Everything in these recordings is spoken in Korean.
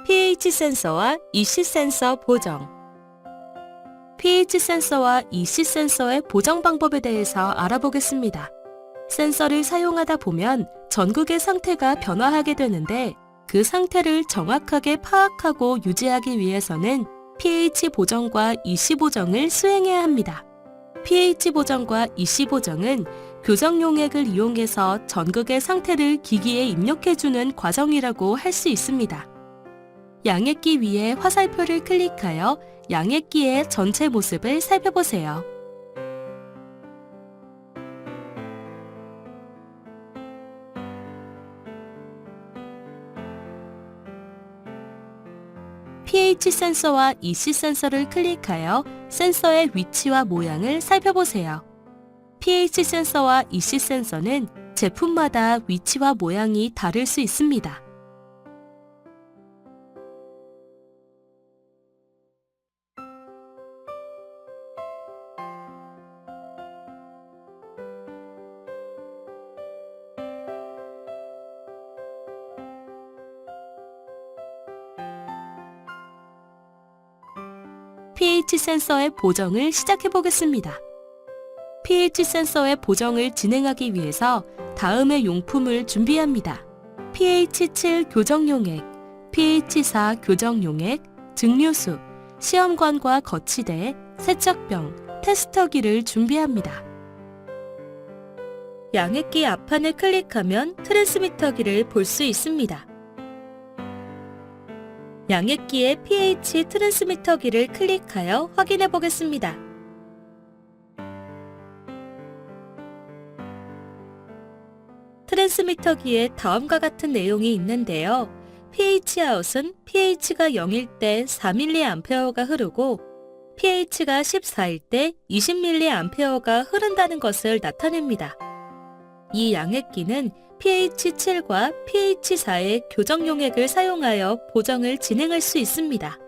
pH 센서와 EC 센서 보정. pH 센서와 EC 센서의 보정 방법에 대해서 알아보겠습니다. 센서를 사용하다 보면 전극의 상태가 변화하게 되는데 그 상태를 정확하게 파악하고 유지하기 위해서는 pH 보정과 EC 보정을 수행해야 합니다. pH 보정과 EC 보정은 교정 용액을 이용해서 전극의 상태를 기기에 입력해주는 과정이라고 할 수 있습니다. 양액기 위에 화살표를 클릭하여 양액기의 전체 모습을 살펴보세요. pH 센서와 EC 센서를 클릭하여 센서의 위치와 모양을 살펴보세요. pH 센서와 EC 센서는 제품마다 위치와 모양이 다를 수 있습니다. pH 센서의 보정을 시작해 보겠습니다. pH 센서의 보정을 진행하기 위해서 다음의 용품을 준비합니다. pH 7 교정 용액, pH 4 교정 용액, 증류수, 시험관과 거치대, 세척병, 테스터기를 준비합니다. 양액기 앞판을 클릭하면 트랜스미터기를 볼 수 있습니다. 양액기의 pH 트랜스미터기를 클릭하여 확인해 보겠습니다. 트랜스미터기에 다음과 같은 내용이 있는데요. pH 아웃은 pH가 0일 때 4mA가 흐르고 pH가 14일 때 20mA가 흐른다는 것을 나타냅니다. 이 양액기는 pH 7과 pH 4의 교정 용액을 사용하여 보정을 진행할 수 있습니다.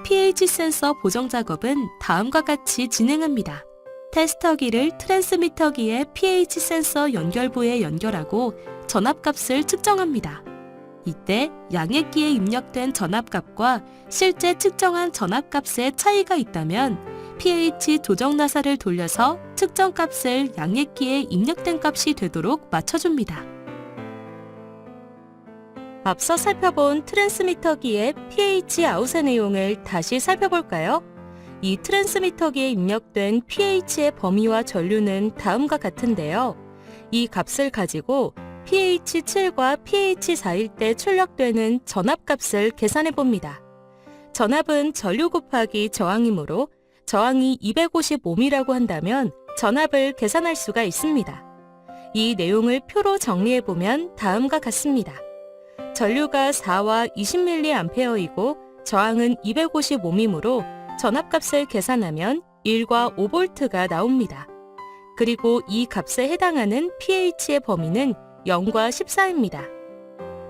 pH 센서 보정 작업은 다음과 같이 진행합니다. 테스터기를 트랜스미터기의 pH 센서 연결부에 연결하고 전압값을 측정합니다. 이때 양액기에 입력된 전압값과 실제 측정한 전압값의 차이가 있다면 pH 조정 나사를 돌려서 측정값을 양액기에 입력된 값이 되도록 맞춰줍니다. 앞서 살펴본 트랜스미터기의 pH 아웃의 내용을 다시 살펴볼까요? 이 트랜스미터기에 입력된 pH의 범위와 전류는 다음과 같은데요. 이 값을 가지고 pH 7과 pH 4일 때 출력되는 전압값을 계산해 봅니다. 전압은 전류 곱하기 저항이므로 저항이 255m라고 한다면 전압을 계산할 수가 있습니다. 이 내용을 표로 정리해 보면 다음과 같습니다. 전류가 4와 20mA이고 저항은 255m이므로 전압값을 계산하면 1과 5V가 나옵니다. 그리고 이 값에 해당하는 pH의 범위는 0과 14입니다.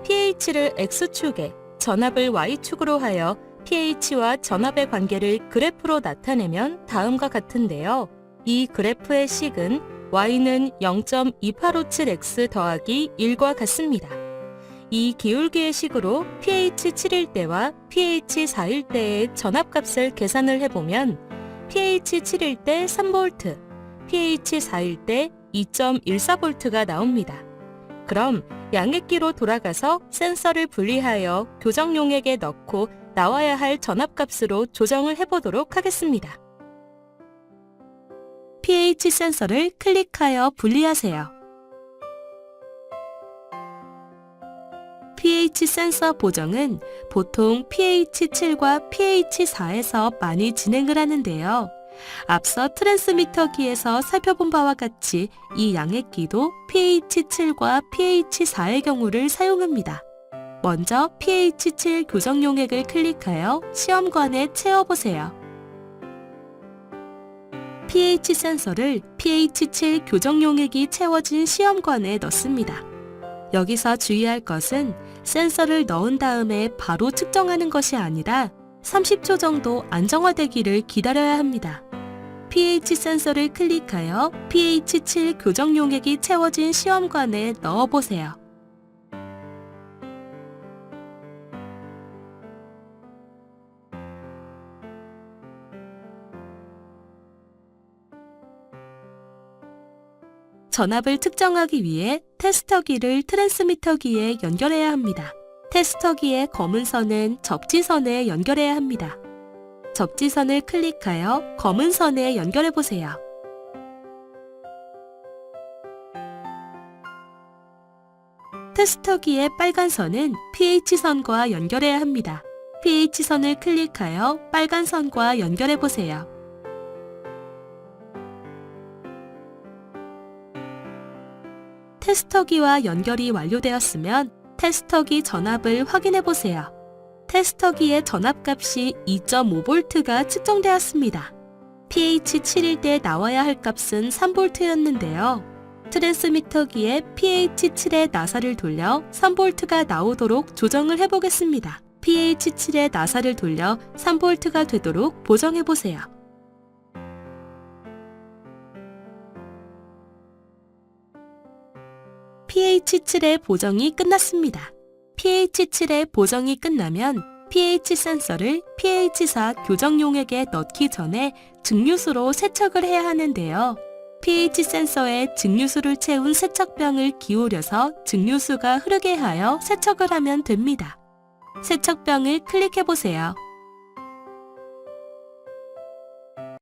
pH를 X축에 전압을 Y축으로 하여 pH와 전압의 관계를 그래프로 나타내면 다음과 같은데요. 이 그래프의 식은 Y는 0.2857X 더하기 1과 같습니다. 이 기울기의 식으로 pH 7일 때와 pH 4일 때의 전압값을 계산을 해보면 pH 7일 때 3V, pH 4일 때 2.14V가 나옵니다. 그럼 양액기로 돌아가서 센서를 분리하여 교정 용액에 넣고 나와야 할 전압값으로 조정을 해보도록 하겠습니다. pH 센서를 클릭하여 분리하세요. pH 센서 보정은 보통 pH 7과 pH 4에서 많이 진행을 하는데요. 앞서 트랜스미터기에서 살펴본 바와 같이 이 양액기도 pH 7과 pH 4의 경우를 사용합니다. 먼저 pH 7 교정 용액을 클릭하여 시험관에 채워보세요. pH 센서를 pH 7 교정 용액이 채워진 시험관에 넣습니다. 여기서 주의할 것은 센서를 넣은 다음에 바로 측정하는 것이 아니라 30초 정도 안정화되기를 기다려야 합니다. pH 센서를 클릭하여 pH 7 교정 용액이 채워진 시험관에 넣어보세요. 전압을 측정하기 위해 테스터기를 트랜스미터기에 연결해야 합니다. 테스터기의 검은 선은 접지선에 연결해야 합니다. 접지선을 클릭하여 검은 선에 연결해 보세요. 테스터기의 빨간 선은 pH선과 연결해야 합니다. pH선을 클릭하여 빨간 선과 연결해 보세요. 테스터기와 연결이 완료되었으면 테스터기 전압을 확인해 보세요. 테스터기의 전압값이 2.5V가 측정되었습니다. pH 7일 때 나와야 할 값은 3V였는데요. 트랜스미터기에 pH 7의 나사를 돌려 3V가 나오도록 조정을 해보겠습니다. pH 7의 나사를 돌려 3V가 되도록 보정해보세요. pH 7의 보정이 끝났습니다. pH 7의 보정이 끝나면 pH 센서를 pH4 교정용액에 넣기 전에 증류수로 세척을 해야 하는데요. pH 센서에 증류수를 채운 세척병을 기울여서 증류수가 흐르게 하여 세척을 하면 됩니다. 세척병을 클릭해 보세요.